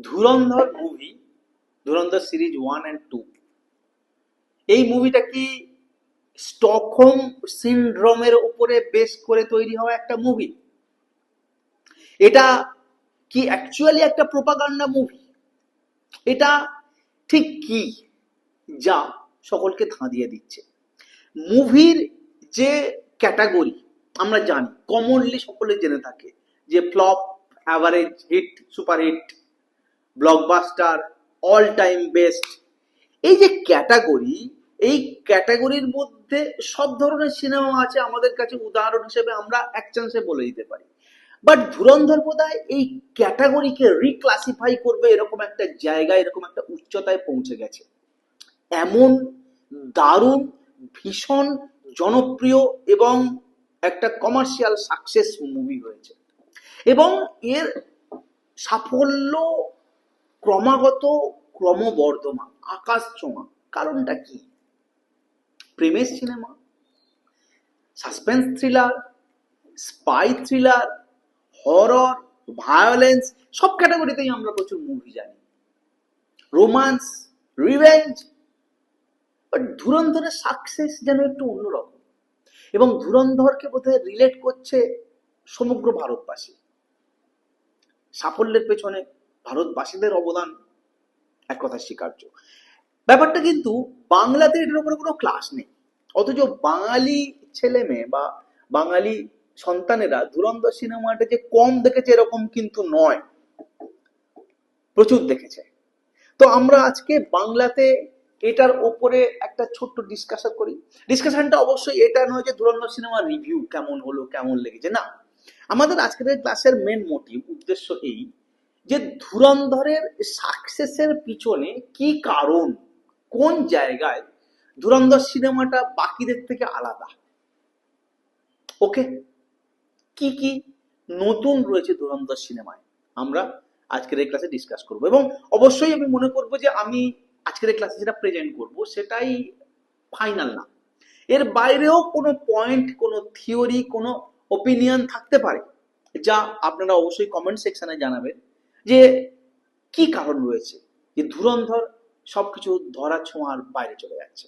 ধুরন্ধর movie, ধুরন্ধর series 1 and 2, এই মুভিটা কি স্টকহোম সিনড্রোমের উপরে বেস করে তৈরি হওয়া একটা মুভি? এটা কি অ্যাকচুয়ালি একটা প্রোপাগান্ডা মুভি? এটা ঠিক কি যা সকলকে ধাঁধিয়ে দিচ্ছে? মুভির যে ক্যাটাগরি আমরা জানি, কমনলি সকলে জেনে থাকে যে flop, average, hit, superhit, blockbuster, all time best. এই যে ক্যাটাগরি, এই ক্যাটাগরির মধ্যে সব ধরনের সিনেমা আছে আমাদের কাছে, উদাহরণ হিসেবে আমরা এক চান্সে বলে দিতে পারি। বাট ধুরন্ধর বোধহয় এই ক্যাটাগরিকে রিক্লাসিফাই করবে এরকম একটা জায়গায়, এরকম একটা উচ্চতায় পৌঁছে গেছে। এমন দারুণ, ভীষণ জনপ্রিয় এবং একটা কমার্শিয়াল সাকসেস মুভি হয়েছে, এবং এর সাফল্য ক্রমাগত, ক্রমবর্ধমান, আকাশ ছোঁয়া। কারণটা কি? প্রেমের cinema, suspense thriller, spy thriller, horror, violence, সব ক্যাটাগরিতেই আমরা প্রচুর মুভি জানি। Romance, revenge. বাট ধুরন্ধরের সাকসেস যেন একটু অন্যরকম, এবং ধুরন্ধরকে বোধহয় রিলেট করছে সমগ্র ভারতবাসী। সাফল্যের পেছনে ভারতবাসীদের অবদান এক কথা স্বীকার্য। ব্যাপারটা কিন্তু বাংলাতে এটার উপরে কোনো ক্লাস নেই, অথচ বাঙালি ছেলে মেয়ে বা বাঙালি সন্তানেরা ধুরন্ধর সিনেমাটা যে কম দেখেছে এরকম কিন্তু নয়, প্রচুর দেখেছে। তো আমরা আজকে বাংলাতে এটার ওপরে একটা ছোট্ট ডিসকাশন করি। ডিসকাশনটা অবশ্যই এটা নয় যে ধুরন্ধর সিনেমার রিভিউ কেমন হলো, কেমন লেগেছে, না। আমাদের আজকের ক্লাসের মেন মোটিভ, উদ্দেশ্য এই যে ধুরন্ধরের সাকসেসের পিছনে কি কারণ, কোন জায়গায় ধুরন্ধর সিনেমাটা বাকিদের থেকে আলাদা। ওকে, কি কি নতুন রয়েছে ধুরন্ধর সিনেমায়, আমরা আজকের এই ক্লাসে ডিসকাস করব। এবং অবশ্যই আমি মনে করব যে আমি আজকের এই ক্লাসে যেটা প্রেজেন্ট করব সেটাই ফাইনাল না, এর বাইরেও কোনো পয়েন্ট, কোনো থিওরি, কোনো ওপিনিয়ন থাকতে পারে, যা আপনারা অবশ্যই কমেন্ট সেকশনে জানাবেন যে কি কারণ রয়েছে যে ধুরন্ধর সবকিছু ধরা ছোঁয়ার বাইরে চলে যাচ্ছে।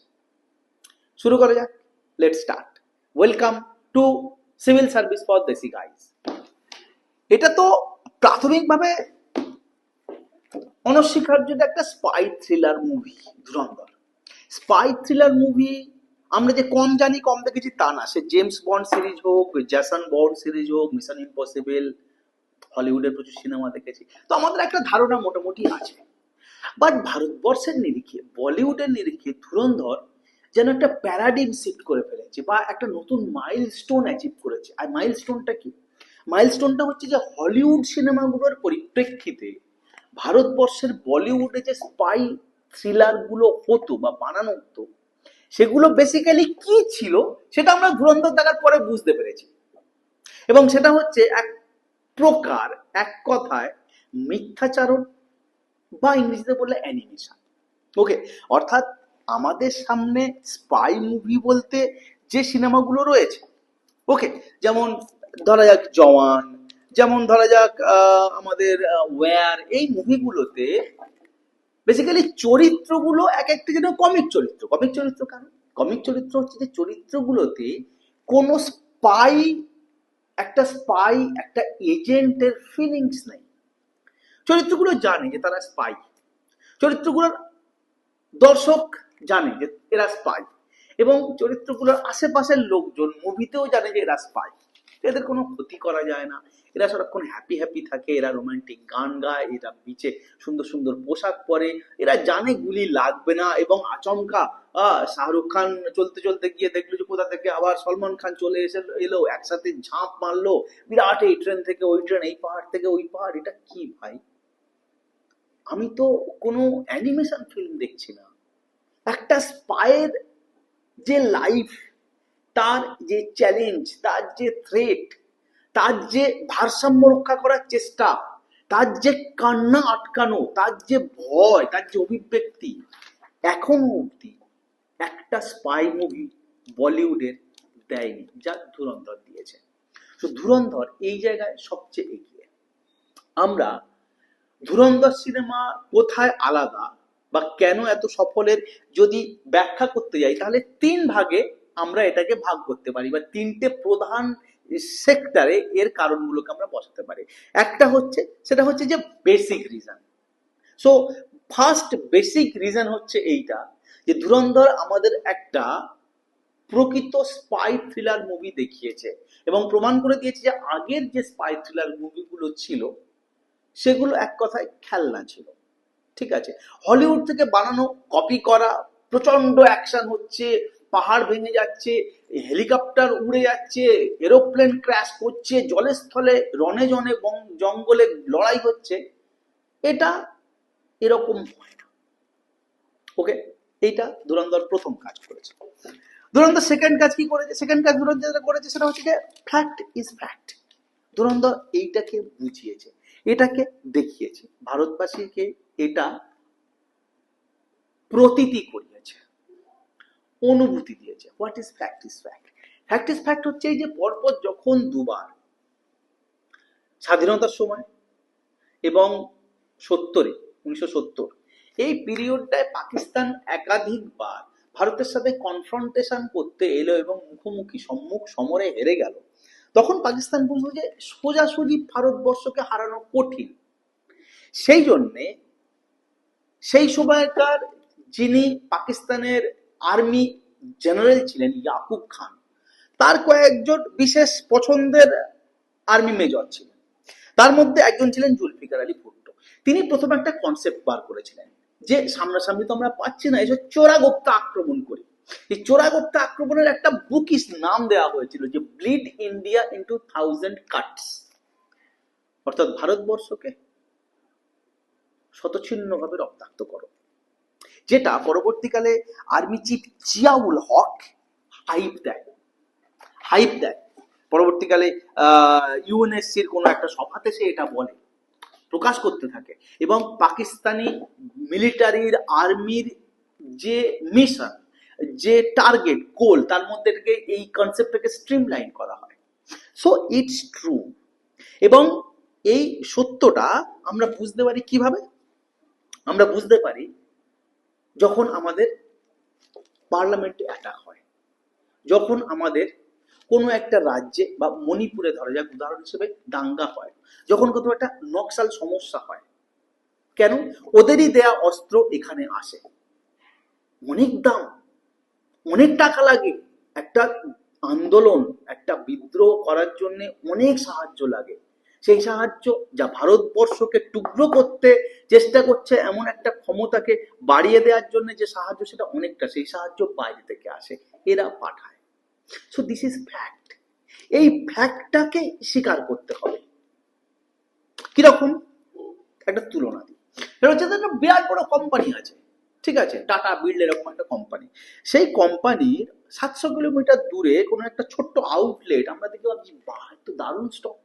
শুরু করা যাক, let's start. Welcome to civil service for desi guys. এটা তো প্রাথমিকভাবে অনস্বীকার্য যে একটা spy thriller movie Dhurandhar. Spy thriller movie আমরা যে কম জানি, কম দেখেছি তা না। সে জেমস বন্ড সিরিজ হোক, জ্যাসন বন্ড সিরিজ হোক, মিশন ইম্পসিবল, হলিউডের প্রচুর সিনেমা দেখেছি, তো আমাদের একটা ধারণা মোটামুটি আছে। বাট ভারতবর্ষের নিরিখে, বলিউডের নিরিখে ধুরন্ধর যেন একটা প্যারাডিম শিফট করে ফেলেছে, বা একটা নতুন মাইলস্টোন অ্যাচিভ করেছে। আর মাইলস্টোনটা কি? মাইলস্টোনটা হচ্ছে যে হলিউড সিনেমাগুলোর পরিপ্রেক্ষিতে ভারতবর্ষের বলিউডে যে স্পাই থ্রিলার গুলো হতো বা বানানো হতো, সেগুলো বেসিক্যালি কি ছিল সেটা আমরা ধুরন্ধর দেখার পরে বুঝতে পেরেছি। এবং সেটা হচ্ছে এক প্রকার, এক কথায় মিথ্যাচারণ, বা ইংরেজিতে বললে অ্যানিমেশন। ওকে, অর্থাৎ আমাদের সামনে স্পাই মুভি বলতে যে সিনেমাগুলো রয়েছে, ওকে, যেমন ধরা যাক জওয়ান, যেমন ধরা যাক আমাদের ওয়্যার, এই মুভিগুলোতে বেসিক্যালি চরিত্রগুলো এক একটা যেন কমিক চরিত্র। কমিক চরিত্র কেন? কমিক চরিত্র হচ্ছে যে চরিত্রগুলোতে কোনো স্পাই, একটা এজেন্টের ফিলিংস নেই। চরিত্রগুলো জানে যে তারা স্পাই, চরিত্রগুলোর দর্শক জানে যে এরা স্পাই, এবং চরিত্রগুলোর আশেপাশের লোকজন মুভিতেও জানে যে এরা স্পাই। এদের কোনো ক্ষতি করা যায় না, এরা সারাক্ষণ হ্যাপি হ্যাপি থাকে, এরা রোমান্টিক গান গায়, এরা বিচে সুন্দর সুন্দর পোশাক পরে, এরা জানে গুলি লাগবে না, এবং আচমকা শাহরুখ খান চলতে চলতে গিয়ে দেখলো যে কোথা থেকে আবার সলমান খান চলে এলো, একসাথে ঝাঁপ মারলো বিরাট, এই ট্রেন থেকে ওই ট্রেন, এই পাহাড় থেকে ওই পাহাড়। এটা কি ভাই? আমি তো কোনো অ্যানিমেশন ফিল্ম দেখছি না। একটা স্পাইয়ের যে লাইফ, তার যে চ্যালেঞ্জ, তার যে থ্রেট, তার যে ভারসাম্য রক্ষা করার চেষ্টা, তার যে কান্না আটকানো, তার যে ভয়, তার যে অভিব্যক্তি, এখনো অব্দি একটা স্পাই মুভি বলিউডের দেয়নি যা ধুরন্ধর দিয়েছে। তো ধুরন্ধর এই জায়গায় সবচেয়ে এগিয়ে। আমরা ধুরন্ধর সিনেমা কোথায় আলাদা বা কেন এত সফলের যদি ব্যাখ্যা করতে যাই, তাহলে তিন ভাগে আমরা এটাকে ভাগ করতে পারি, বা তিনটে প্রধান সেক্টরে এর কারণগুলোকে আমরা বসাতে পারি। একটা হচ্ছে, সেটা হচ্ছে যে basic reason. So first basic reason হচ্ছে এইটা, যে ধুরন্ধর আমাদের একটা প্রকৃত স্পাই থ্রিলার মুভি দেখিয়েছে এবং প্রমাণ করে দিয়েছে যে আগের যে স্পাই থ্রিলার মুভিগুলো ছিল সেগুলো এক কথায় খেলনা ছিল। ঠিক আছে, হলিউড থেকে বানানো, কপি করা, প্রচন্ড অ্যাকশন হচ্ছে, পাহাড় ভেঙে যাচ্ছে, হেলিকপ্টার উড়ে যাচ্ছে, এরোপ্লেন ক্র্যাশ করছে, জলে স্থলে রনে জনে জঙ্গলে লড়াই হচ্ছে, এটা এরকম হয় না। ওকে, এইটা ধুরন্ধর প্রথম কাজ করেছে। ধুরন্ধর সেকেন্ড কাজ কি করেছে? সেকেন্ড কাজ ধুরন্ধর যেটা করেছে সেটা হচ্ছে যে ফ্যাক্ট ইজ ফ্যাক্ট। ধুরন্ধর এইটাকে বুঝিয়েছে, এটাকে দেখিয়েছে, ভারতবাসীকে এটা প্রতীতি করিয়েছে, অনুভূতি দিয়েছে। What is fact is fact? Fact is fact হচ্ছে এই যে পরপর যখন দুবার স্বাধীনতার সময় এবং 1970 এই পিরিয়ডটায় পাকিস্তান একাধিকবার ভারতের সাথে কনফ্রন্টেশন করতে এলো এবং মুখোমুখি সম্মুখ সমরে হেরে গেল, তখন পাকিস্তান বুঝলো যে সোজাসুজি ভারতবর্ষকে হারানো কঠিন। সেই জন্যে সেই সময়কার যিনি পাকিস্তানের আর্মি জেনারেল ছিলেন ইয়াকুব খান, তার কয়েকজন বিশেষ পছন্দের আর্মি মেজর ছিলেন। তার মধ্যে একজন ছিলেন জুলফিকার আলী ভুট্টো। তিনি প্রথমে একটা কনসেপ্ট বার করেছিলেন যে সামনাসামনি তো আমরা পাচ্ছি না, এসব চোরাগোপ্তা আক্রমণ করি। এই চোরাগোপ্তা আক্রমণের একটা বুকিস নাম দেওয়া হয়েছিল যে ব্লিড ইন্ডিয়া ইন্টু 1000 কাটস, অর্থাৎ ভারতবর্ষকে শতচ্ছিন্নভাবে রক্তাক্ত করো, যেটা পরবর্তীকালে আর্মি চিফ জিয়াউল হক হাইপ দেয়। পরবর্তীকালে ইউএনএসসির কোনো একটা সভাতে সে এটা বলে, প্রকাশ করতে থাকে, এবং পাকিস্তানি মিলিটারির আর্মির যে মিশন, যে টার্গেট গোল, তার মধ্যে এই কনসেপ্টটাকে স্ট্রিমলাইন করা হয়। So it's true. এবং এই সত্যটা আমরা বুঝতে পারি কিভাবে? আমরা বুঝতে পারি যখন আমাদের পার্লামেন্টে অ্যাটাক হয়, যখন আমাদের কোনো একটা রাজ্যে বা মণিপুরে ধরা যাক উদাহরণ হিসেবে দাঙ্গা হয়, যখন কোথাও একটা নকশাল সমস্যা হয়, কেন? ওদেরই দেয়া অস্ত্র এখানে আসে, অনেক দাম, অনেক টাকা লাগে, একটা আন্দোলন, একটা বিদ্রোহ করার জন্য অনেক সাহায্য লাগে। সেই সাহায্য যা ভারতবর্ষকে টুকরো করতে চেষ্টা করছে এমন একটা ক্ষমতাকে বাড়িয়ে দেওয়ার জন্য যে সাহায্য, সেটা অনেকটা, সেই সাহায্য বাইরে থেকে আসে, এরা পাঠায়। So this is fact. এই ফ্যাক্টটাকে স্বীকার করতে হবে। কিরকম? একটা তুলনা দিই। সেটা হচ্ছে একটা বিরাট বড় কোম্পানি আছে, ঠিক আছে, টাটা বিল্ড এরকম একটা কোম্পানি। সেই কোম্পানির 700 কিলোমিটার দূরে কোনো একটা ছোট্ট আউটলেট আমরা দেখে ভাবছি, বাহ, এত দারুণ স্টক।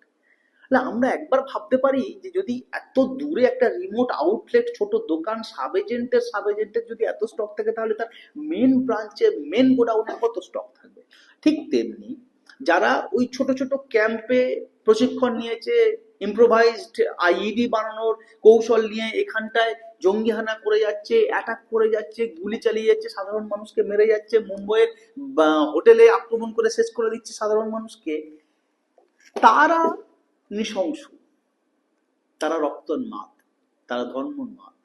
আমরা একবার ভাবতে পারি যে যদি এত দূরে একটা রিমোট আউটলেট, ছোট দোকান, সাব এজেন্টের যদি এত স্টক থাকে, তাহলে তার মেন ব্রাঞ্চে, মেন গোডাউনে কত স্টক থাকবে। ঠিক তেমনি যারা ওই ছোট ছোট ক্যাম্পে প্রশিক্ষণ নিয়েছে, ইম্প্রোভাইজড আইইডি বানানোর কৌশল নিয়ে এখানটায় জঙ্গিহানা করে যাচ্ছে, অ্যাটাক করে যাচ্ছে, গুলি চালিয়ে যাচ্ছে, সাধারণ মানুষকে মেরে যাচ্ছে, মুম্বইয়ের হোটেলে আক্রমণ করে শেষ করে দিচ্ছে সাধারণ মানুষকে, তারা নৃশংস, তারা রক্তোন্মাদ, তারা ধর্মোন্মাদ।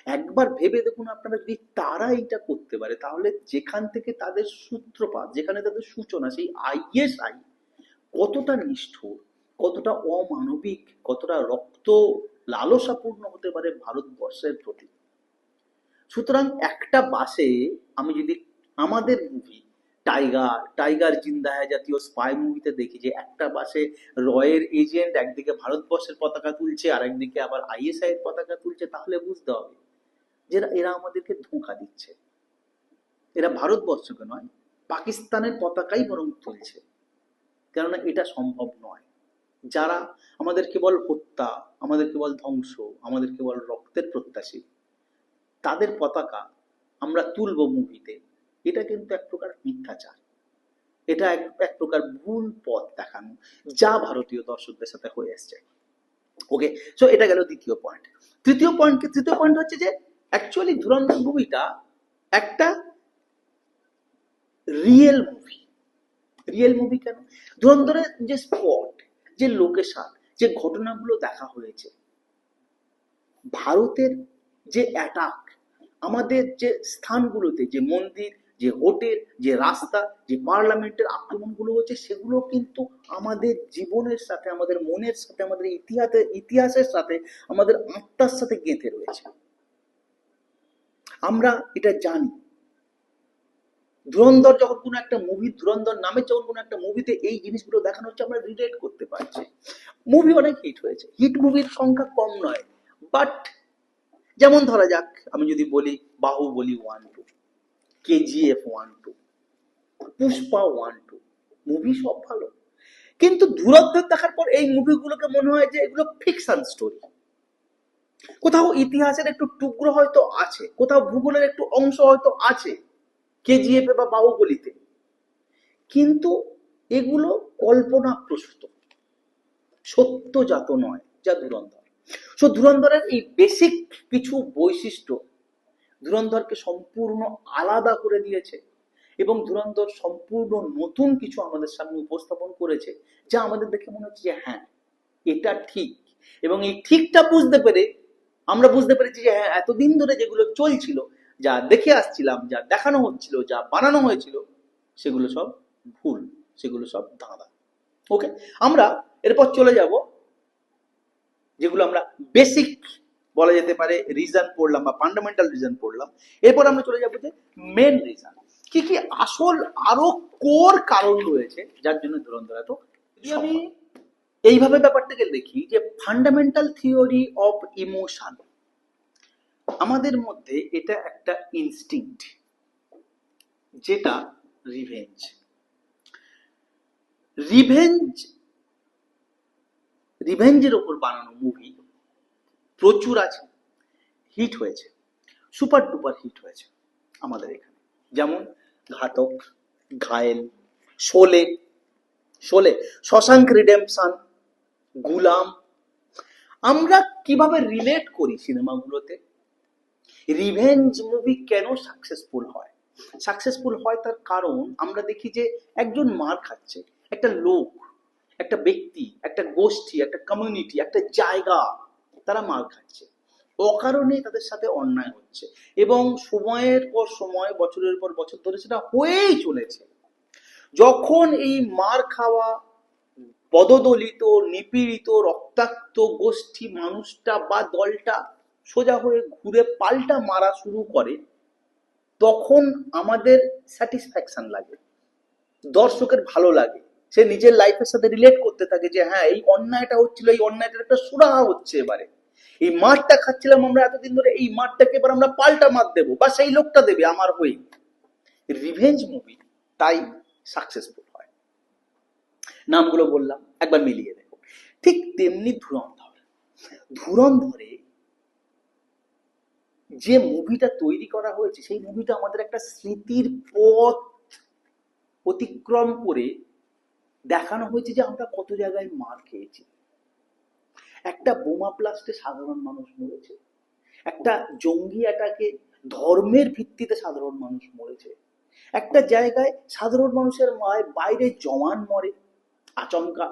একবার ভেবে দেখুন আপনারা, যদি তারা এইটা করতে পারে, তাহলে যেখান থেকে তাদের সূত্রপাত, যেখানে তাদের সূচনা, সেই আইএসআই কতটা নিষ্ঠুর, কতটা অমানবিক, কতটা রক্ত লালসাপূর্ণ হতে পারে ভারতবর্ষের প্রতি। সুতরাং একটা বাসে আমি যদি আমাদের মুভি টাইগার জিন্দা হ্যায় জাতীয় স্পাই মুভিতে দেখি যে একটা বাসে রয়ের এজেন্ট একদিকে ভারতবর্ষের পতাকা তুলছে আর একদিকে আবার আইএসআই এর পতাকা তুলছে, তাহলে বুঝতে হবে যে এরা আমাদেরকে ধোঁকা দিচ্ছে। এরা ভারতবর্ষকে নয়, পাকিস্তানের পতাকাই বরং তুলছে, কেননা এটা সম্ভব নয়। যারা আমাদের কেবল হত্যা, আমাদের কেবল ধ্বংস, আমাদের কেবল রক্তের প্রত্যাশী, তাদের পতাকা আমরা তুলব মুভিতে, এটা কিন্তু এক প্রকার মিথ্যাচার, এটা এক প্রকার ভুল পথ দেখানো, যা ভারতীয় দর্শকদের সাথে হয়ে এসছে। ওকে, সো এটা গেল দ্বিতীয় পয়েন্ট। তৃতীয় পয়েন্ট হচ্ছে যে অ্যাকচুয়ালি ধুরন্ধর মুভিটা একটা রিয়েল মুভি কেন? ধুরন্ধরের যে স্পট, যে লোকেশন, যে ঘটনাগুলো দেখা হয়েছে, ভারতের যে অ্যাটাক, আমাদের যে স্থানগুলোতে, যে মন্দির, যে হোটেল, যে রাস্তা, যে পার্লামেন্টের আক্রমণগুলো হচ্ছে, সেগুলো কিন্তু আমাদের জীবনের সাথে, আমাদের মনের সাথে, আমাদের ইতিহাসের সাথে, আমাদের আত্মার সাথে গেঁথে রয়েছে। আমরা এটা জানি। ধুরন্ধর যখন কোনো একটা মুভি, ধুরন্ধর নামে যখন কোনো একটা মুভিতে এই জিনিসগুলো দেখানো হচ্ছে, আমরা রিলেট করতে পারছি। মুভি অনেক হিট হয়েছে, হিট মুভির সংখ্যা কম নয়, বাট যেমন ধরা যাক, আমি যদি বলি বাহুবলী 1-2, KGF 1-2, পুষ্পা 1-2, মুভি সব ভালো, কিন্তু ধুরন্ধর দেখার পর এই মুভিগুলোকে মনে হয় যে এগুলো ফিকশন স্টোরি। কোথাও ইতিহাসের একটু টুকরো হয়তো আছে, কোথাও ভূগোলের একটু অংশ হয়তো আছে KGF বা বাহুবলীতে, কিন্তু এগুলো কল্পনা প্রসূত, সত্যজাত নয়, যা ধুরন্ধর। সো ধুরন্ধরের এই বেসিক কিছু বৈশিষ্ট্য ধুরন্ধরকে সম্পূর্ণ আলাদা করে দিয়েছে, এবং ধুরন্ধর সম্পূর্ণ নতুন কিছু আমাদের সামনে উপস্থাপন করেছে, যা আমাদের দেখে মনে হচ্ছে যে হ্যাঁ, এটা ঠিক। এবং এই ঠিকটা বুঝতে পেরে আমরা বুঝতে পেরেছি যে হ্যাঁ, এতদিন ধরে যেগুলো চলছিল, যা দেখে আসছিলাম, যা দেখানো হচ্ছিল, যা বানানো হয়েছিল, সেগুলো সব ভুল, সেগুলো সব ধাঁধা। ওকে, আমরা এরপর চলে যাব, যেগুলো আমরা বেসিক বলা যেতে পারে রিজন পড়লাম বা ফান্ডামেন্টাল রিজন পড়লাম, এরপর আমরা চলে যাবো যে মেন রিজন, কি কি আসল আরো কোর কারণ রয়েছে যার জন্য ধুরন্ধর এত। আমি এইভাবে ব্যাপারটাকে দেখি যে ফান্ডামেন্টাল থিওরি অফ ইমোশন, আমাদের মধ্যে এটা একটা ইনস্টিংক্ট, যেটা রিভেঞ্জ। রিভেঞ্জের ওপর বানানো মুভি প্রচুর আছে, হিট হয়েছে, সুপার ডুপার হিট হয়েছে আমাদের এখানে। যেমন ঘাতক, ঘায়েল, শোলে, শশাঙ্ক রিডেম্পশন, গুলাম। আমরা কিভাবে রিলেট করি সিনেমাগুলোতে? রিভেঞ্জ মুভি কেন সাকসেসফুল হয়? সাকসেসফুল হয় তার কারণ আমরা দেখি যে একজন মার খাচ্ছে, একটা লোক, একটা ব্যক্তি, একটা গোষ্ঠী, একটা কমিউনিটি, একটা জায়গা, তারা মার খাচ্ছে, অকারণে তাদের সাথে অন্যায় হচ্ছে, এবং সময়ের পর সময়, বছরের পর বছর ধরে সেটা হয়েই চলেছে। যখন এই মার খাওয়া, পদদলিত, নিপীড়িত, রক্তাক্ত গোষ্ঠী, মানুষটা বা দলটা সোজা হয়ে ঘুরে পাল্টা মারা শুরু করে, তখন আমাদের স্যাটিসফ্যাকশন লাগে, দর্শকের ভালো লাগে, সে নিজের লাইফের সাথে রিলেট করতে থাকে যে হ্যাঁ, এই অন্যায়টা হচ্ছিল, এই অন্যায়টার একটা সুরাহা হচ্ছে, এবারে এই মারটা খাচ্ছিলাম আমরা এতদিন ধরে, এই মারটাকে এবার আমরা পাল্টা মার দেবো, বা সেই লোকটা দেবে আমার হয়ে। রিভেঞ্জ মুভি তাই সাকসেসফুল হয়। নামগুলো বললাম, একবার মিলিয়ে দেখো। ঠিক তেমনি ধুরন্ধরে যে মুভিটা তৈরি করা হয়েছে, সেই মুভিটা আমাদের একটা স্মৃতির পথ অতিক্রম করে দেখানো হয়েছে যে আমরা কত জায়গায় মার খেয়েছি। একটা বোমা ব্লাস্টে সাধারণ মানুষ মরেছে, একটা জঙ্গি অ্যাটাকে ধর্মের ভিত্তিতে সাধারণ মানুষ মরেছে, একটা জায়গায় সাধারণ মানুষের বাইরে জওয়ান মরে আচমকা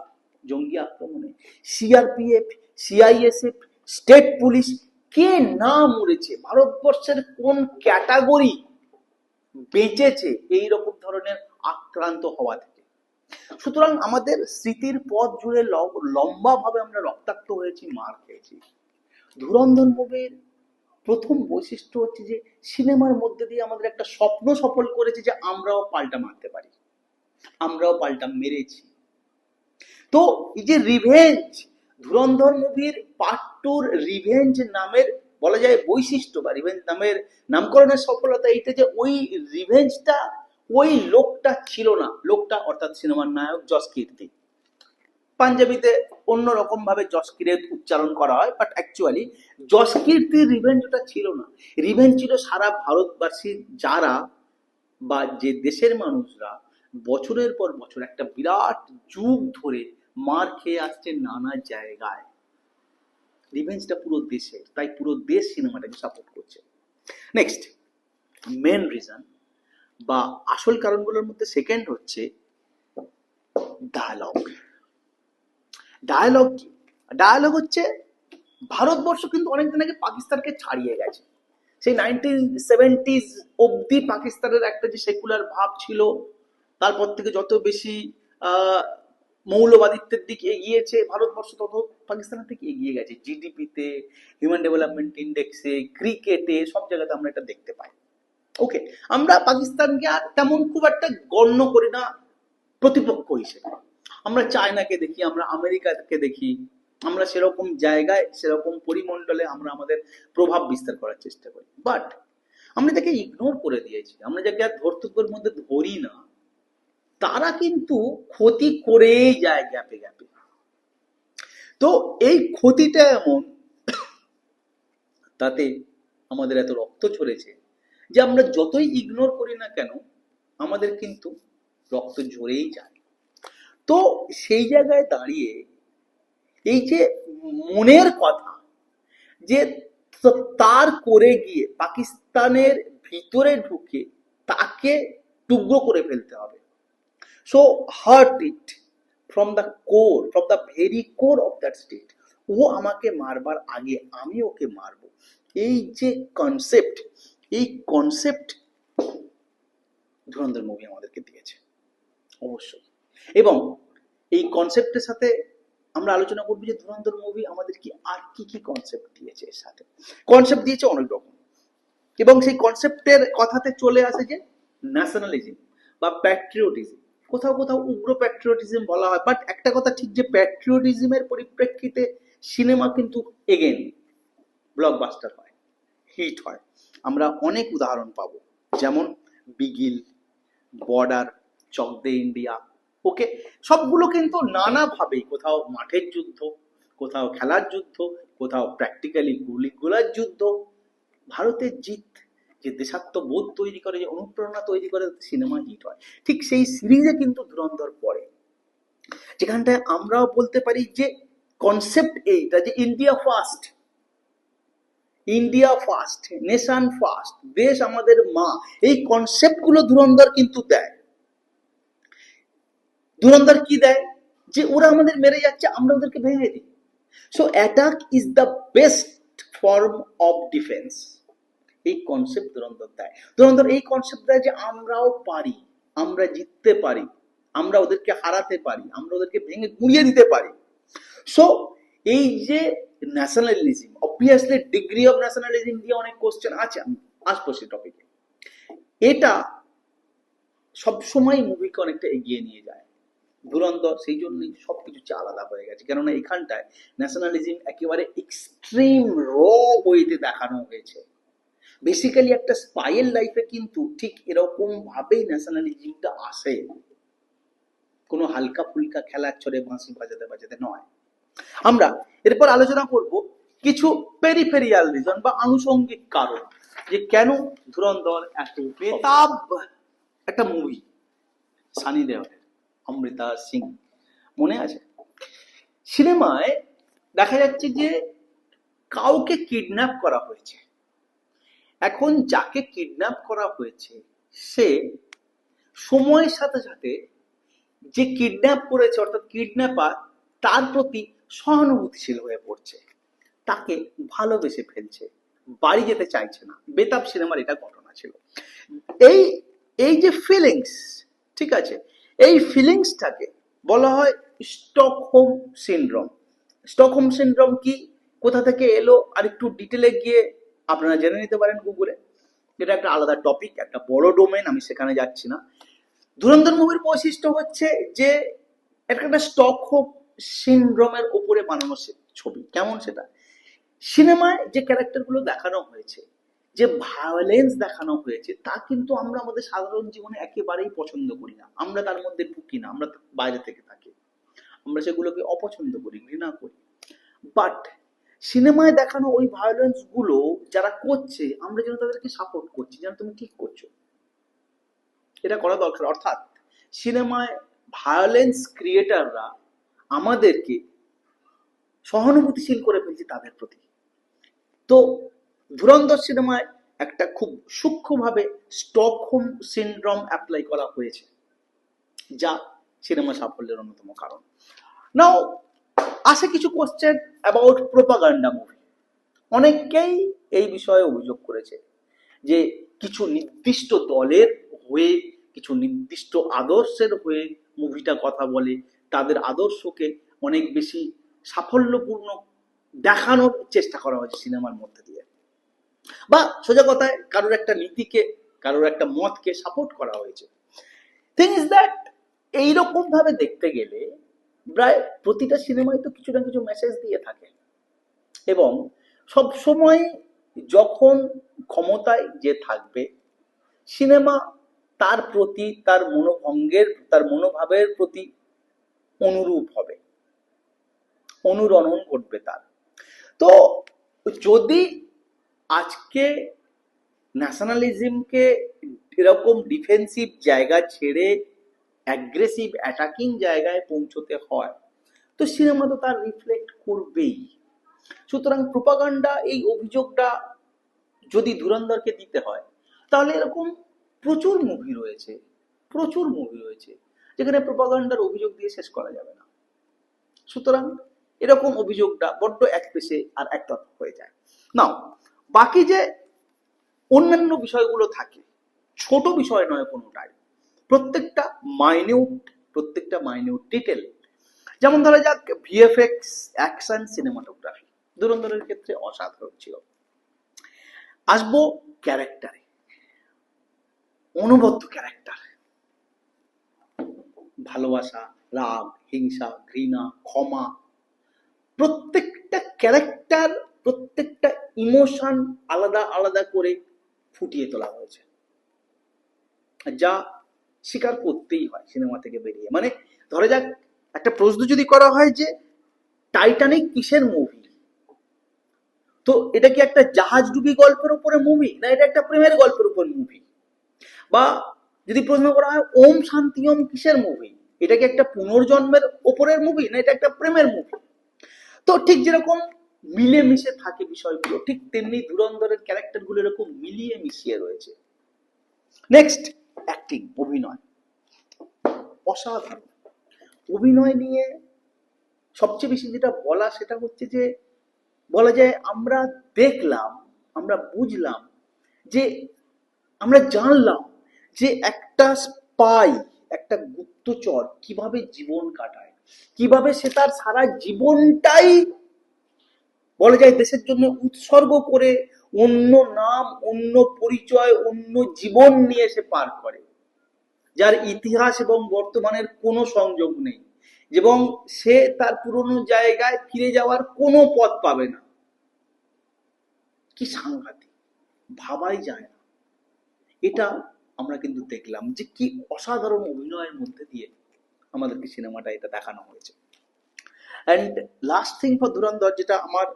জঙ্গি আক্রমণে, সিআরপিএফ, সিআইএসএফ, স্টেট পুলিশ, কে না মরেছে, ভারতবর্ষের কোন ক্যাটাগরি বেঁচেছে এই রকম ধরনের আক্রান্ত হওয়া থেকে। সুতরাং আমাদের স্মৃতির পথ জুড়ে লম্বা ভাবে আমরা রক্তাক্ত হয়েছি, মার খেয়েছি। ধুরন্ধর মুভির প্রথম বৈশিষ্ট্য হচ্ছে যে সিনেমার মধ্যে দিয়ে আমাদের একটা স্বপ্ন সফল করেছে যে আমরাও পাল্টা মারতে পারি, আমরাও পাল্টা মেরেছি। তো এই যে রিভেঞ্জ, ধুরন্ধর মুভির পার্ট 2 রিভেঞ্জ নামের বলা যায় বৈশিষ্ট্য, বা রিভেঞ্জ নামের নামকরণের সফলতা এইটা যে ওই রিভেঞ্জটা ওই লোকটা ছিল না, লোকটা অর্থাৎ সিনেমার নায়ক যশ কীর্তি। পাঞ্জাবিতে অন্যরকম ভাবে যশ কীর্তি উচ্চারণ করা হয়, বাট অ্যাকচুয়ালি যশ কীর্তির রিভেঞ্জটা ছিল না। রিভেঞ্জ ছিল সারা ভারতবাসী, যারা বা যে দেশের মানুষরা বছরের পর বছর একটা বিরাট যুগ ধরে মার খেয়ে আসছে নানা জায়গায়, রিভেঞ্জটা পুরো দেশের, তাই পুরো দেশ সিনেমাটাকে সাপোর্ট করছে। নেক্সট মেন রিজন বা আসল কারণগুলোর মধ্যে সেকেন্ড হচ্ছে ডায়ালগ। ডায়ালগ কি? ডায়ালগ হচ্ছে ভারতবর্ষ কিন্তু অনেকদিন আগে পাকিস্তানকে ছাড়িয়ে গেছে। সেই 1970s অব্দি পাকিস্তানের একটা যে সেকুলার ভাব ছিল, তারপর থেকে যত বেশি মৌলবাদিত্বের দিকে এগিয়েছে ভারতবর্ষ, তত পাকিস্তানের থেকে এগিয়ে গেছে জিডিপিতে, হিউম্যান ডেভেলপমেন্ট ইন্ডেক্সে, ক্রিকেটে, সব জায়গাতে আমরা এটা দেখতে পাই। ওকে, আমরা পাকিস্তানকে আর তেমন খুব একটা গণ্য করি না প্রতিপক্ষ হিসেবে। আমরা চায়নাকে দেখি, আমরা আমেরিকাকে দেখি, আমরা সেরকম জায়গায় সেরকম পরিমণ্ডলে আমরা আমাদের প্রভাব বিস্তার করার চেষ্টা করি। বাট আমরা যাকে ইগনোর করে দিয়েছি, আমরা যাকে আর ধর্তব্যের মধ্যে ধরি না, তারা কিন্তু ক্ষতি করেই যায় গ্যাপে গ্যাপে। তো এই ক্ষতিটা এমন, তাতে আমাদের এত রক্ত ঝরেছে যে আমরা যতই ইগনোর করি না কেন, আমাদের কিন্তু রক্ত ঝরেই যায়। তো সেই জায়গায় দাঁড়িয়ে এই যে মনের কথা, যে তার করে গিয়ে পাকিস্তানের ভিতরে ঢুকে তাকে টুকরো করে ফেলতে হবে, so hurt it from the core, from the very core of that state. ও আমাকে মারবার আগে আমি ওকে মারবো, এই যে কনসেপ্ট, এই কনসেপ্ট ধুরন্ধর মুভি আমাদেরকে দিয়েছে অবশ্যই। এবং এই কনসেপ্টের সাথে আমরা আলোচনা করবো যে ধুরন্ধর মুভি আমাদের কি আর কি কি কনসেপ্ট দিয়েছে। এর সাথে কনসেপ্ট দিয়েছে অনেক রকম, এবং সেই কনসেপ্টের কথাতে চলে আসে যে ন্যাশনালিজম বা প্যাট্রিয়টিজম। কোথাও কোথাও উগ্র প্যাট্রিয়টিজম বলা হয়, বাট একটা কথা ঠিক যে প্যাট্রিয়টিজমের পরিপ্রেক্ষিতে সিনেমা কিন্তু এগেন ব্লকবাস্টার হয়, হিট হয়। আমরা অনেক উদাহরণ পাবো, যেমন বিগিল, বর্ডার, চক দে ইন্ডিয়া। ওকে, সবগুলো কিন্তু নানাভাবেই, কোথাও মাঠের যুদ্ধ, কোথাও খেলার যুদ্ধ, কোথাও প্র্যাকটিক্যালি গুলিগোলার যুদ্ধ, ভারতের জিত, যে দেশাত্মবোধ তৈরি করে, যে অনুপ্রেরণা তৈরি করে, সিনেমা হিট হয়। ঠিক সেই সিরিজে কিন্তু ধুরন্ধর পড়ে, যেখানটায় আমরাও বলতে পারি যে কনসেপ্ট এইটা যে India first, India first, nation first, দেশ আমাদের মা, এই কনসেপ্ট গুলো ধুরন্ধর কিন্তু দেয়। ধুরন্ধর কি দেয়? যে ওরা আমাদের মেরে যাচ্ছে, আমরা ওদেরকে ভেঙে দিই। So attack is the best form of defence, এই কনসেপ্ট ধুরন্ধর দেয়। ধুরন্ধর এই কনসেপ্ট দেয় যে আমরাও পারি, আমরা জিততে পারি, আমরা ওদেরকে হারাতে পারি, আমরা ওদেরকে ভেঙে গুঁড়িয়ে দিতে পারি। সো এই যে nationalism, obviously degree of nationalism দিয়ে অনেক কোশ্চেন আছে, আমি আসবো সেই টপিকে। এটা সবসময় মুভিকে অনেকটা এগিয়ে নিয়ে যায়। ধুরন্ধর সেই জন্যই সবকিছু আলাদা হয়ে গেছে, কেননা এখানটায় ন্যাশনালিজম একেবারে এক্সট্রিম র ওয়েতে দেখানো হয়েছে। বেসিক্যালি একটা স্পাইয়ের লাইফে কিন্তু ঠিক এরকম ভাবেই ন্যাশনালিজমটা আসে, কোনো হালকা ফুলকা খেলার ছড়ে বাঁশি বাজাতে বাজাতে নয়। আমরা এরপর আলোচনা করব কিছু পেরিফেরিয়াল রিজন বা আনুষঙ্গিক কারণ, যে কেন ধুরন্ধর এত। বেতাব একটা মুভি, সানি দেওলের, অমৃতা সিং, মনে আছে? সিনেমায় দেখা যাচ্ছে যে কাউকে কিডন্যাপ করা হয়েছে। এখন যাকে কিডন্যাপ করা হয়েছে সে সময়ের সাথে সাথে যে কিডন্যাপ করেছে অর্থাৎ কিডন্যাপার, তার প্রতি সহানুভূতিশীল হয়ে পড়ছে, তাকে ভালোবেসে ফেলছে, বাড়ি যেতে চাইছে না। বেতাব সিনেমার এটা ঘটনা ছিল। এই এই যে ফিলিংস, ঠিক আছে, এই ফিলিংসটাকে বলা হয় স্টকহোম সিনড্রোম। স্টকহোম সিনড্রোম কি, কোথা থেকে এলো, আর একটু ডিটেলে গিয়ে আপনারা জেনে নিতে পারেন গুগলে। এটা একটা আলাদা টপিক, একটা বড় ডোমেন, আমি সেখানে যাচ্ছি না। ধুরন্ধর মুভির বৈশিষ্ট্য হচ্ছে যে একটা স্টকহোম সিনড্রোমের উপরে বানানো ছবি। কেমন সেটা? সিনেমায় যে ক্যারেক্টারগুলো দেখানো হয়েছে, যে ভায়োলেন্স দেখানো হয়েছে, তা কিন্তু আমরা আমাদের সাধারণ জীবনে একেবারেই পছন্দ করি না, আমরা তার মধ্যে ঢুকি না, আমরা বাইরে থেকে থাকি, আমরা সেগুলোকে অপছন্দ করি, ঘৃণা করি। বাট সিনেমায় দেখানো ওই ভায়োলেন্স গুলো যারা করছে, আমরা যেন তাদেরকে সাপোর্ট করছি, যেন তুমি ঠিক করছো, এটা করা দরকার। অর্থাৎ সিনেমায় ভায়োলেন্স ক্রিয়েটাররা আমাদেরকে সহানুভূতিশীল করে ফেলছি তাদের প্রতি। তো ধুরন্ধর সিনেমায় একটা খুব সূক্ষ্মভাবে স্টকহোম সিনড্রোম অ্যাপ্লাই করা হয়েছে, যা সিনেমা সাফল্যের অন্যতম কারণ। নাও আসে কিছু কোশ্চেন অ্যাবাউট প্রোপাগান্ডা মুভি। অনেকেই এই বিষয়ে অভিযোগ করেছে যে কিছু নির্দিষ্ট দলের হয়ে, কিছু নির্দিষ্ট আদর্শের হয়ে মুভিটা কথা বলে, তাদের আদর্শকে অনেক বেশি সাফল্যপূর্ণ দেখানোর চেষ্টা করা হয়েছে সিনেমার মধ্যে দিয়ে, বা সোজা কথায় কারোর একটা নীতিকে, কারোর একটা মতকে সাপোর্ট করা হয়েছে। থিং ইজ দ্যাট এইরকম ভাবে দেখতে গেলে প্রায় প্রতিটা সিনেমায় তো কিছু না কিছু মেসেজ দিয়ে থাকে, এবং সব সময় যখন ক্ষমতায় যে থাকবে সিনেমা তার প্রতি, তার মনোভঙ্গের, তার মনোভাবের প্রতি অনুরূপ হবে, অনুরণন ঘটবে তার। তো যদি আজকে ন্যাশনালিজমকে এরকম ডিফেন্সিভ জায়গা ছেড়ে অ্যাগ্রেসিভ অ্যাটাকিং জায়গায় পৌঁছতে হয়, তো সিনেমা তো তার রিফ্লেক্ট করবেই। সুতরাং প্রোপাগান্ডা এই অভিযোগটা যদি ধুরন্ধরকে দিতে হয়, তাহলে এরকম প্রচুর মুভি রয়েছে, প্রচুর মুভি রয়েছে যেখানে প্রোপাগান্ডার অভিযোগ দিয়ে শেষ করা যাবে না। সুতরাং এরকম অভিযোগটা বড্ড এক পেশে আর একতরফা হয়ে যায়। নাও বাকি যে অন্যান্য বিষয়গুলো থাকে, ছোট বিষয় নয় কোনোটাই, প্রত্যেকটা মাইনিউট ডিটেল। যেমন ধরা যাক ভিএফএক্স, অ্যাকশন, সিনেমাটোগ্রাফি ধুরন্ধরের ক্ষেত্রে অসাধারণ ছিল। আসবো ক্যারেক্টারে, অনবদ্য ক্যারেক্টার, ভালোবাসা, রাগ, হিংসা, ঘৃণা, ক্ষমা, প্রত্যেকটা ক্যারেক্টার, প্রত্যেকটা ইমোশন আলাদা আলাদা করে ফুটিয়ে তোলা হয়েছে, যা স্বীকার করতেই হয় সিনেমা থেকে বেরিয়ে। মানে ধরা যাক একটা প্রশ্ন যদি করা হয় যে টাইটানিক কিসের মুভি, তো এটা কি একটা জাহাজ ডুবি গল্পের উপরে মুভি, না এটা একটা প্রেমের গল্পের উপর মুভি? বা যদি প্রশ্ন করা হয় ওম শান্তি ওম কিসের মুভি, এটা কি একটা পুনর্জন্মের ওপরের মুভি, না এটা একটা প্রেমের মুভি? তো ঠিক যেরকম মিলে মিশে থাকে বিষয়গুলো, ঠিক তেমনি ধুরন্ধরের ক্যারেক্টারগুলো এরকম মিলিয়ে মিশিয়ে রয়েছে। নেক্সট, অ্যাক্টিং, অভিনয় অসাধারণ। অভিনয় নিয়ে সবচেয়ে বেশি যেটা বলা, সেটা হচ্ছে যে বলা যায় আমরা দেখলাম, আমরা বুঝলাম, যে আমরা জানলাম যে একটা স্পাই, একটা গুপ্তচর কিভাবে জীবন কাটায়, কিভাবে সে তার সারা জীবনটাই বলা যায় দেশের জন্য উৎসর্গ করে অন্য নাম, অন্য পরিচয়, অন্য জীবন নিয়ে সে পার করে, যার ইতিহাস এবং বর্তমানের কোনো সংযোগ নেই, এবং সে তার পুরনো জায়গায় ফিরে যাওয়ার কোনো পথ পাবে না। কি সাংঘাতিক, ভাবাই যায় না। এটা আমরা কিন্তু দেখলাম যে কি অসাধারণ অভিনয়ের মধ্যে দিয়ে আমাদেরকে সিনেমাটা এটা দেখানো হয়েছে। অ্যান্ড লাস্ট থিং ফর ধুরন্ধর, যেটা আমার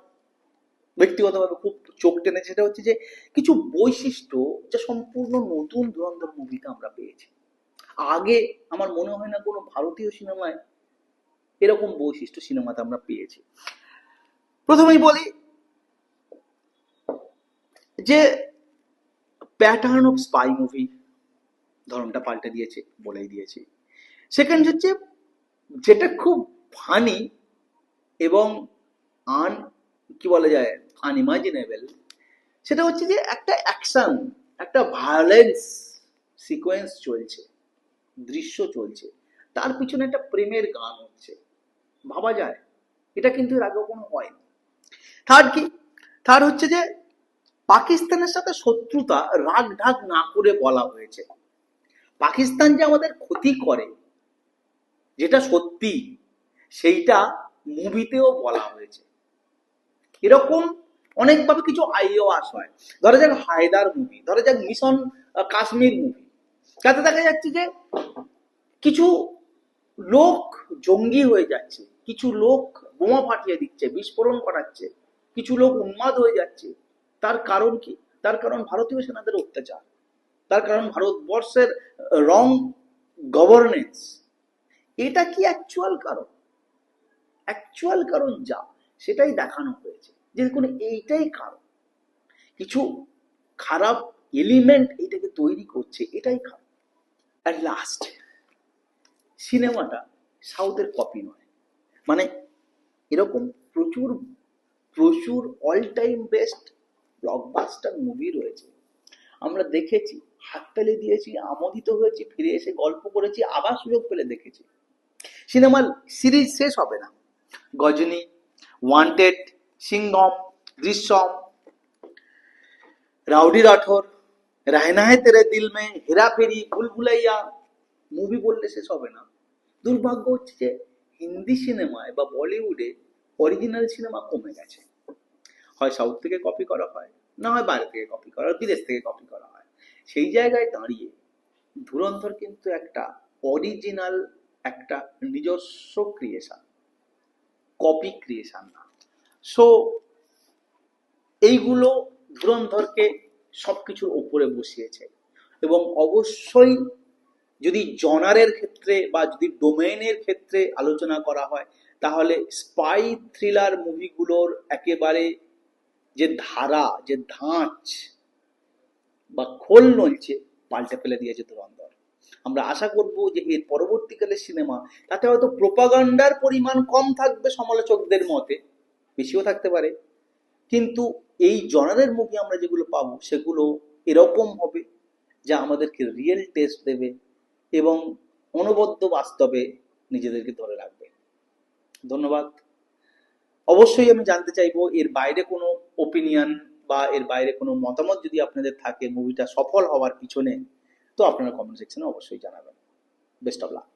ব্যক্তিগতভাবে খুব চোখ টেনেছে, সেটা হচ্ছে যে কিছু বৈশিষ্ট্য যা সম্পূর্ণ নতুন ধুরন্ধর মুভিতে আমরা পেয়েছি। আগে আমার মনে হয় না কোনো ভারতীয় সিনেমায় এরকম বৈশিষ্ট্য সিনেমাতে আমরা পেয়েছি। প্রথমেই বলি যে প্যাটার্ন অফ স্পাই মুভি ধরনটা পাল্টে দিয়েছে, বলেই দিয়েছি। সেকেন্ড হচ্ছে যেটা খুব ফানি এবং কি বলা যায় আনইমাজিনেবল, সেটা হচ্ছে যে একটা অ্যাকশন, একটা ভায়োলেন্স সিকোয়েন্স চলছে, দৃশ্য চলছে, তার পিছনে একটা প্রেমের গান হচ্ছে, ভাবা যায় এটা কিন্তু এর আগে কোনো হয়নি। থার্ড কি, থার্ড হচ্ছে যে পাকিস্তানের সাথে শত্রুতা রাগ ঢাক না করে বলা হয়েছে। পাকিস্তান যে আমাদের ক্ষতি করে, যেটা সত্যি, সেইটা মুভিতেও বলা হয়েছে। এরকম অনেকভাবে কিছু আইওয়াস হয়। ধরা যাক হায়দার মুভি, ধরা যাক মিশন কাশ্মীর মুভি, তাতে দেখা যাচ্ছে যে কিছু লোক জঙ্গি হয়ে যাচ্ছে, কিছু লোক বোমা ফাটিয়ে দিচ্ছে, বিস্ফোরণ ঘটাচ্ছে, কিছু লোক উন্মাদ হয়ে যাচ্ছে। তার কারণ কি? তার কারণ ভারতীয় সেনাদের অত্যাচার, তার কারণ ভারতবর্ষের রং গভর্নেন্স। এটা কি অ্যাকচুয়াল কারণ? অ্যাকচুয়াল কারণ যা, সেটাই দেখানো হয়েছে। যে দেখুন এইটাই কারণ, কিছু খারাপ এলিমেন্ট এইটাকে তৈরি করছে, এটাই খারাপ। আর লাস্ট, সিনেমাটা সাউথের কপি নয়। মানে এরকম প্রচুর প্রচুর all time best blockbuster movie রয়েছে, আমরা দেখেছি, হাততালি দিয়েছি, আমোদিত হয়েছি, ফিরে এসে গল্প করেছি, আবার সুযোগ পেলে দেখেছি। সিনেমার সিরিজ শেষ হবে না। গজনী, ওয়ান্টেড, সিংঘম, দৃশ্যম, রাউডি রাঠোর, रहना है तेरे दिल में, হেরাফেরি, ভুল ভুলাইয়া, মুভি বললে শেষ হবে না। দুর্ভাগ্য হচ্ছে যে হিন্দি সিনেমায় বা বলিউডে অরিজিনাল সিনেমা কমে গেছে। হয় সাউথ থেকে কপি করা হয়, না হয় বাইরে থেকে কপি করা, বিদেশ থেকে কপি করা হয়। সেই জায়গায় দাঁড়িয়ে ধুরন্ধর কিন্তু একটা অরিজিনাল, একটা নিজস্ব ক্রিয়েশন, কপি ক্রিয়েশন না। সো এইগুলো ধুরন্ধরকে সবকিছুর ওপরে বসিয়েছে। এবং অবশ্যই যদি জনারের ক্ষেত্রে বা যদি ডোমেইনের ক্ষেত্রে আলোচনা করা হয়, তাহলে স্পাই থ্রিলার মুভিগুলোর একেবারে যে ধারা, যে ধাঁচ বা খোল নলছে, পাল্টে ফেলে দিয়েছে ধুরন্ধর। আমরা আশা করব যে এর পরবর্তীকালে সিনেমা, তাতে হয়তো প্রোপাগান্ডার পরিমাণ কম থাকবে সমালোচকদের মতে, বেশিও থাকতে পারে, কিন্তু এই জনারের মুভি আমরা যেগুলো পাবো সেগুলো এরকম হবে যা আমাদেরকে রিয়েল টেস্ট দেবে এবং অনবদ্য বাস্তবে নিজেদেরকে ধরে রাখবে। ধন্যবাদ। অবশ্যই আমি জানতে চাইবো এর বাইরে কোনো ওপিনিয়ন বা এর বাইরে কোনো মতামত যদি আপনাদের থাকে মুভিটা সফল হওয়ার পিছনে, তো আপনারা কমেন্ট সেকশনে অবশ্যই জানাবেন। Best of luck.